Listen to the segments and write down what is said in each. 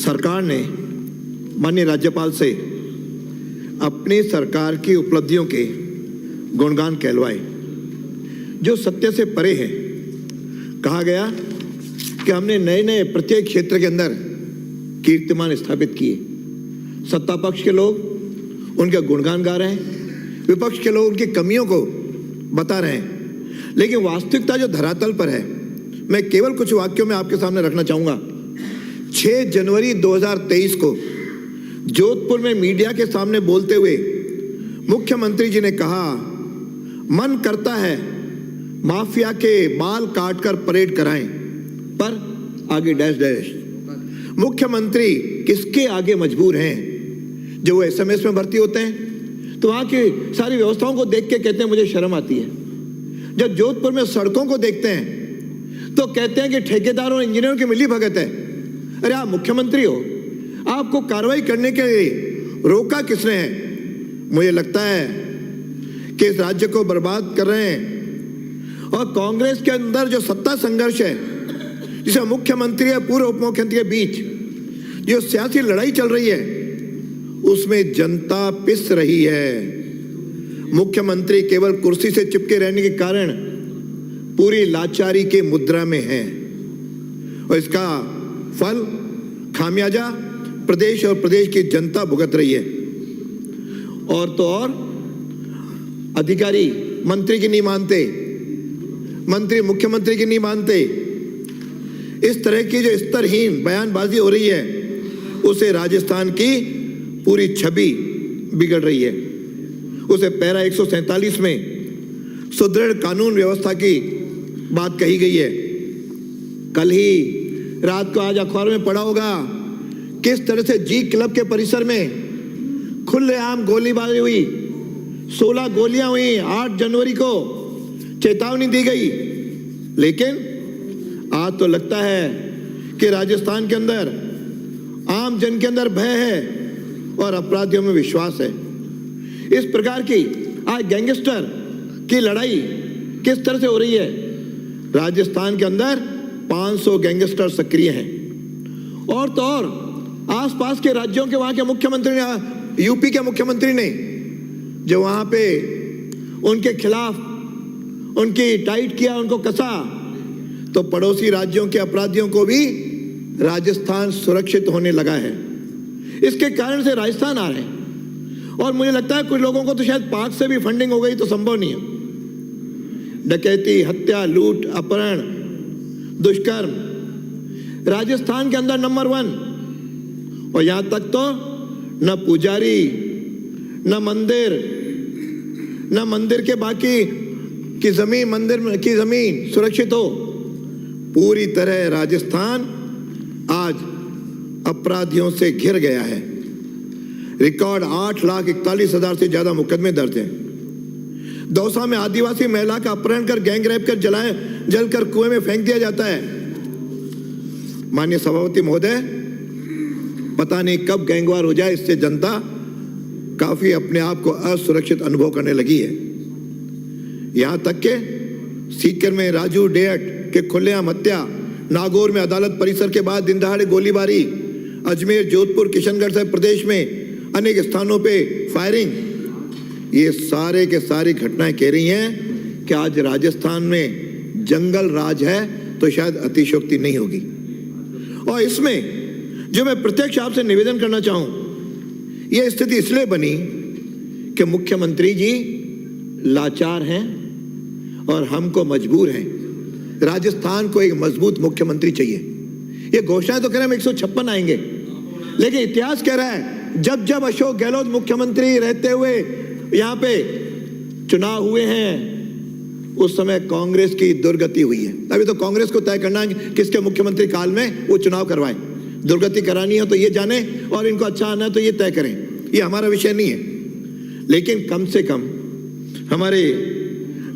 सरकार ने माननीय राज्यपाल से अपनी सरकार की उपलब्धियों के गुणगान कहलवाए जो सत्य से परे हैं। कहा गया कि हमने नए नए प्रत्येक क्षेत्र के अंदर कीर्तिमान स्थापित किए। सत्ता पक्ष के लोग उनका गुणगान गा रहे हैं, विपक्ष के लोग उनकी कमियों को बता रहे हैं, लेकिन वास्तविकता जो धरातल पर है मैं केवल कुछ वाक्यों में आपके सामने रखना चाहूंगा। 6 जनवरी 2023 को जोधपुर में मीडिया के सामने बोलते हुए मुख्यमंत्री जी ने कहा, मन करता है माफिया के बाल काटकर परेड कराएं, पर आगे डैश डैश। मुख्यमंत्री किसके आगे मजबूर हैं? जो वो एसएमएस में भर्ती होते हैं तो वहां की सारी व्यवस्थाओं को देख के कहते हैं मुझे शर्म आती है। जब जोधपुर में सड़कों को देखते हैं तो कहते हैं कि ठेकेदारों और इंजीनियरों की मिली भगत है। अरे आप मुख्यमंत्री हो, आपको कार्रवाई करने के लिए रोका किसने है? मुझे लगता है कि इस राज्य को बर्बाद कर रहे हैं। और कांग्रेस के अंदर जो सत्ता संघर्ष है, जिसे मुख्यमंत्री और पूर्व उप मुख्यमंत्री के बीच जो सियासी लड़ाई चल रही है, उसमें जनता पिस रही है। मुख्यमंत्री केवल कुर्सी से चिपके रहने के कारण पूरी लाचारी के मुद्रा में है और इसका फल खामियाजा प्रदेश और प्रदेश की जनता भुगत रही है। और तो और अधिकारी मंत्री की नहीं मानते, मंत्री मुख्यमंत्री की नहीं मानते। इस तरह की जो स्तरहीन बयानबाजी हो रही है उसे राजस्थान की पूरी छवि बिगड़ रही है। उसे पैरा 147 में सुदृढ़ कानून व्यवस्था की बात कही गई है। कल ही रात को आज अखबार में पढ़ा होगा किस तरह से जी क्लब के परिसर में खुलेआम गोलीबारी हुई। 16 गोलियां हुई। 8 जनवरी को चेतावनी दी गई, लेकिन आज तो लगता है कि राजस्थान के अंदर आम जन के अंदर भय है और अपराधियों में विश्वास है। इस प्रकार की आज गैंगस्टर की लड़ाई किस तरह से हो रही है? राजस्थान के अंदर 500 गैंगस्टर सक्रिय हैं। और तो और आसपास के राज्यों के वहां के मुख्यमंत्री ने, यूपी के मुख्यमंत्री ने जो वहां पे उनके खिलाफ उनकी टाइट किया, उनको कसा, तो पड़ोसी राज्यों के अपराधियों को भी राजस्थान सुरक्षित होने लगा है। इसके कारण से राजस्थान आ रहे हैं। और मुझे लगता है कुछ लोगों को तो शायद पाक से भी फंडिंग हो गई तो संभव नहीं है। डकैती, हत्या, लूट, अपहरण, दुष्कर्म राजस्थान के अंदर नंबर 1। और यहां तक तो न पुजारी, न मंदिर के बाकी की जमीन, मंदिर की जमीन सुरक्षित हो। पूरी तरह राजस्थान आज अपराधियों से घिर गया है। रिकॉर्ड 8,41,000 से ज्यादा मुकदमे दर्ज हैं। दौसा में आदिवासी महिला का अपहरण कर गैंग रेप कर जलकर कुएं में फेंक दिया जाता है। माननीय सभापति महोदय, पता नहीं कब गैंगवार हो जाए, इससे जनता काफी अपने आप को असुरक्षित अनुभव करने लगी है। यहां तक के सीकर में राजू डेट के खुलेआम हत्या, नागौर में अदालत परिसर के बाद दिन दहाड़े गोलीबारी, अजमेर, जोधपुर, किशनगढ़ सहित प्रदेश में अनेक स्थानों पे फायरिंग, ये सारे के सारी घटनाएं कह रही हैं कि आज राजस्थान में जंगल राज है तो शायद अतिशयोक्ति नहीं होगी। और इसमें जो मैं प्रत्यक्ष आपसे निवेदन करना चाहूं, यह स्थिति इसलिए बनी कि मुख्यमंत्री जी लाचार हैं और हमको मजबूर हैं। राजस्थान को एक मजबूत मुख्यमंत्री चाहिए। ये घोषणाएं तो कह रहे हैं 156 आएंगे, लेकिन इतिहास कह रहा है जब जब अशोक गहलोत मुख्यमंत्री रहते हुए यहां पे चुनाव हुए हैं उस समय कांग्रेस की दुर्गति हुई है। अभी तो कांग्रेस को तय करना है किसके मुख्यमंत्री काल में वो चुनाव करवाएं। दुर्गति करानी है तो ये जाने और इनको अच्छा आना है तो ये तय करें, ये हमारा विषय नहीं है। लेकिन कम से कम हमारे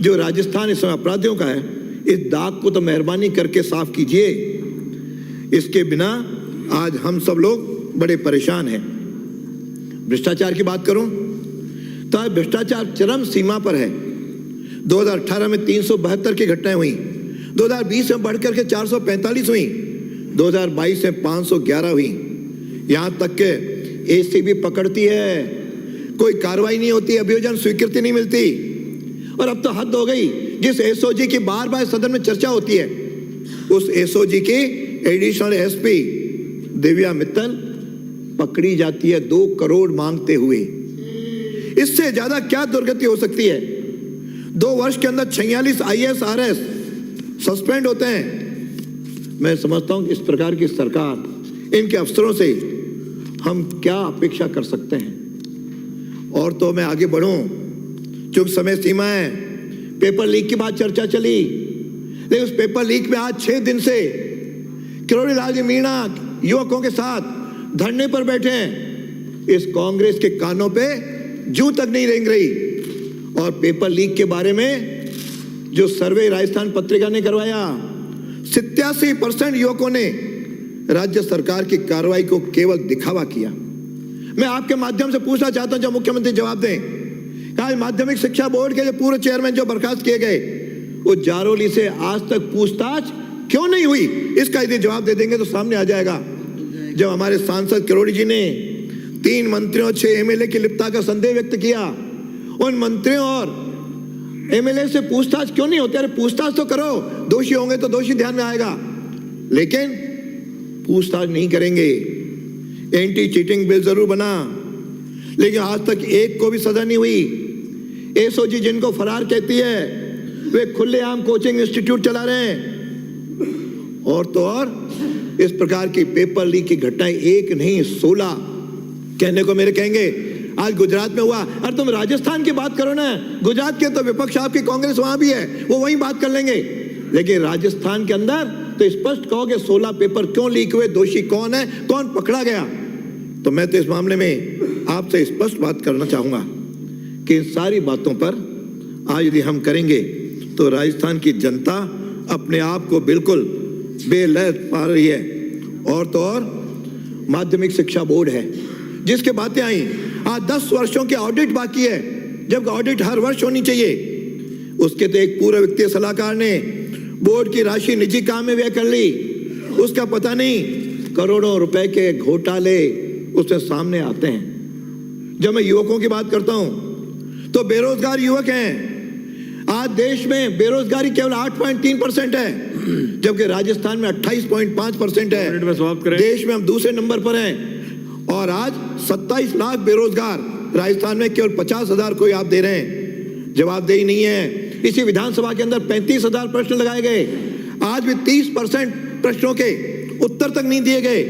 जो राजस्थान इस समय अपराधियों का है, इस दाग को तो मेहरबानी करके साफ कीजिए। इसके बिना आज हम सब लोग बड़े परेशान हैं। भ्रष्टाचार की बात करूं तो आज भ्रष्टाचार चरम सीमा पर है। 2018 में 372 की घटनाएं हुई, 2020 में बढ़कर के 445 हुई, 2022 में 511 हुई। यहां तक के एसीबी पकड़ती है, कोई कार्रवाई नहीं होती, अभियोजन स्वीकृति नहीं मिलती। और अब तो हद हो गई, जिस एसओजी की बार बार सदन में चर्चा होती है, उस एसओजी की एडिशनल एसपी दिव्या मित्तल पकड़ी जाती है 2 करोड़ मांगते हुए। इससे ज्यादा क्या दुर्गति हो सकती है? 2 वर्ष के अंदर 46 IAS RS सस्पेंड होते हैं। मैं समझता हूं कि इस प्रकार की सरकार, इनके अफसरों से हम क्या अपेक्षा कर सकते हैं? और तो मैं आगे बढ़ूं, चूंकि समय सीमा है। पेपर लीक की बात चर्चा चली, लेकिन उस पेपर लीक में आज 6 दिन से किरोड़ी लाल जी मीणा युवकों के साथ धरने पर बैठे हैं। इस कांग्रेस के कानों पे जूं तक नहीं रेंग रही। और पेपर लीक के बारे में जो सर्वे राजस्थान पत्रिका ने करवाया, 87% युवकों ने राज्य सरकार की कार्रवाई को केवल दिखावा किया। मैं आपके माध्यम से पूछना चाहता हूं, जो मुख्यमंत्री जवाब दें, आज माध्यमिक शिक्षा बोर्ड के जो पूर्व चेयरमैन जो बर्खास्त किए गए, वो जारोली से आज तक पूछताछ क्यों नहीं हुई? इसका यदि जवाब दे देंगे तो सामने आ जाएगा। जब हमारे सांसद किरोड़ी जी ने 3 मंत्रियों 6 MLA की लिप्तता का संदेह व्यक्त किया, उन मंत्रियों और MLA से पूछताछ क्यों नहीं होती? अरे पूछताछ तो करो, दोषी होंगे तो दोषी ध्यान में आएगा, लेकिन पूछताछ नहीं करेंगे। एंटी चीटिंग बिल जरूर बना, लेकिन आज तक एक को भी सजा नहीं हुई। एसओजी जिनको फरार कहती है, वे खुलेआम कोचिंग इंस्टीट्यूट चला रहे हैं। और तो और इस प्रकार की पेपर लीक की घटनाएं एक नहीं 16 कहने को मेरे कहेंगे। आज गुजरात में हुआ, अरे तुम राजस्थान की बात करो ना, गुजरात के तो विपक्ष आपकी कांग्रेस वहां भी है, वो वहीं बात कर लेंगे। लेकिन राजस्थान के अंदर तो स्पष्ट कहो कि 16 पेपर क्यों लीक हुए, दोषी कौन है, कौन पकड़ा गया। तो मैं तो इस मामले में आपसे स्पष्ट बात करना चाहूंगा कि इन सारी बातों पर आज यदि हम करेंगे तो राजस्थान की जनता अपने आप को बिल्कुल बेलैस पा रही है। और तो और माध्यमिक शिक्षा बोर्ड है जिसके बातें आई, आज 10 वर्षों के ऑडिट बाकी है, जबकि ऑडिट हर वर्ष होनी चाहिए। उसके तो एक पूर्व वित्तीय सलाहकार ने बोर्ड की राशि निजी काम में व्यय कर ली, उसका पता नहीं, करोड़ों रुपए के घोटाले उससे सामने आते हैं। जब मैं युवकों की बात करता हूं तो बेरोजगार युवक हैं। आज देश में बेरोजगारी केवल 8.3% है, जबकि राजस्थान में 28.5% है। देश में हम दूसरे नंबर पर हैं। और आज 27 लाख बेरोजगार, राजस्थान में केवल 50,000 कोई आप दे रहे हैं, जवाबदेही नहीं है। इसी विधानसभा के अंदर 35,000 प्रश्न लगाए गए, आज भी 30% प्रश्नों के उत्तर तक नहीं दिए गए।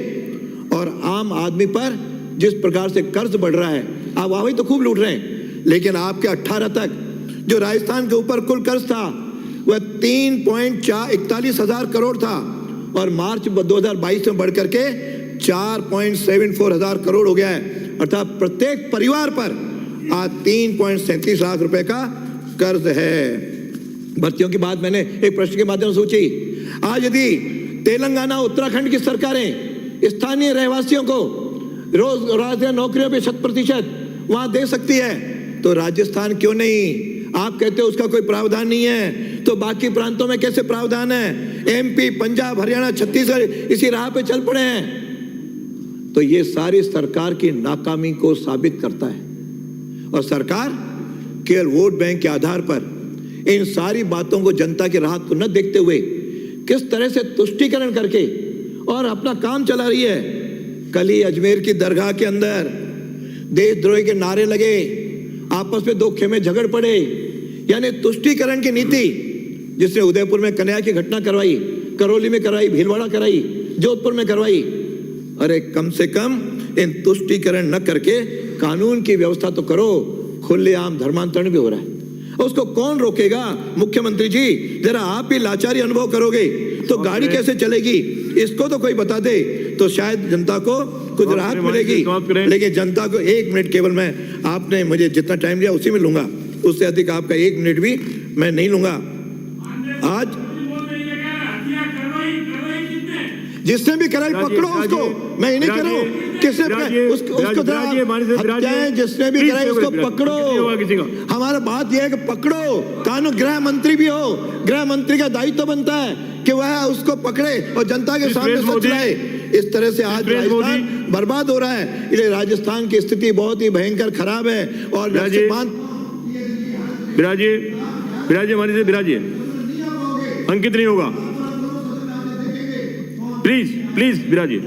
और आम आदमी पर जिस प्रकार से कर्ज बढ़ रहा है, आप वाह तो खूब लूट रहे हैं, लेकिन आपके 18 तक जो राजस्थान के ऊपर कुल कर्ज था वह 3.41 हजार करोड़ था, और मार्च 2022 में बढ़कर के 4.74 हजार करोड़ हो गया है। अर्थात प्रत्येक परिवार पर आज 3.37 लाख रुपए का कर्ज है। भर्तियों की बात मैंने एक प्रश्न के माध्यम से सोची। आज यदि तेलंगाना उत्तराखंड की सरकारें स्थानीय रहवासियों को रोजगार नौकरियों पे 100% वहां दे सकती है, तो राजस्थान क्यों नहीं? आप कहते हो उसका कोई प्रावधान नहीं है, तो बाकी प्रांतों में कैसे प्रावधान है? MP, पंजाब, हरियाणा, छत्तीसगढ़ इसी राह पे चल पड़े हैं। तो ये सारी सरकार की नाकामी को साबित करता है। और सरकार केवल वोट बैंक के आधार पर इन सारी बातों को, जनता की राहत को न देखते हुए किस तरह से तुष्टीकरण करके और अपना काम चला रही है। कल ही अजमेर की दरगाह के अंदर देशद्रोही के नारे लगे, आपस में 2 खेमे झगड़ पड़े, यानी तुष्टीकरण की नीति जिसने उदयपुर में कन्हैया की घटना करवाई, करौली में करवाई, भीलवाड़ा कराई, जोधपुर में करवाई। अरे कम से कम इन तुष्टीकरण न करके कानून की व्यवस्था तो करो। खुलेआम धर्मांतरण भी हो रहा है, उसको कौन रोकेगा? मुख्यमंत्री जी, जरा आप ही लाचारी अनुभव करोगे तो गाड़ी कैसे चलेगी? इसको तो कोई बता दे तो शायद जनता को कुछ राहत मिलेगी। लेकिन जनता को 1 मिनट केवल मैं, आपने मुझे जितना टाइम दिया उसी में लूंगा, उससे अधिक आपका 1 मिनट भी मैं नहीं लूंगा। आज जिसने भी कराई पकड़ो उसको, मैं ये नहीं कह रहा हूं किसने हत्याएं जिसने भी कराई उसको पकड़ो। हमारा बात यह है कि पकड़ो, कानून गृह मंत्री भी हो, गृह मंत्री का दायित्व तो बनता है कि वह उसको पकड़े और जनता के सामने सच लाए। इस तरह से आज राजस्थान बर्बाद हो रहा है। इसलिए राजस्थान की स्थिति बहुत ही भयंकर खराब है। और बिराजिए हमारे से बिराजिए, अंकित नहीं होगा, प्लीज प्लीज बिराजिए।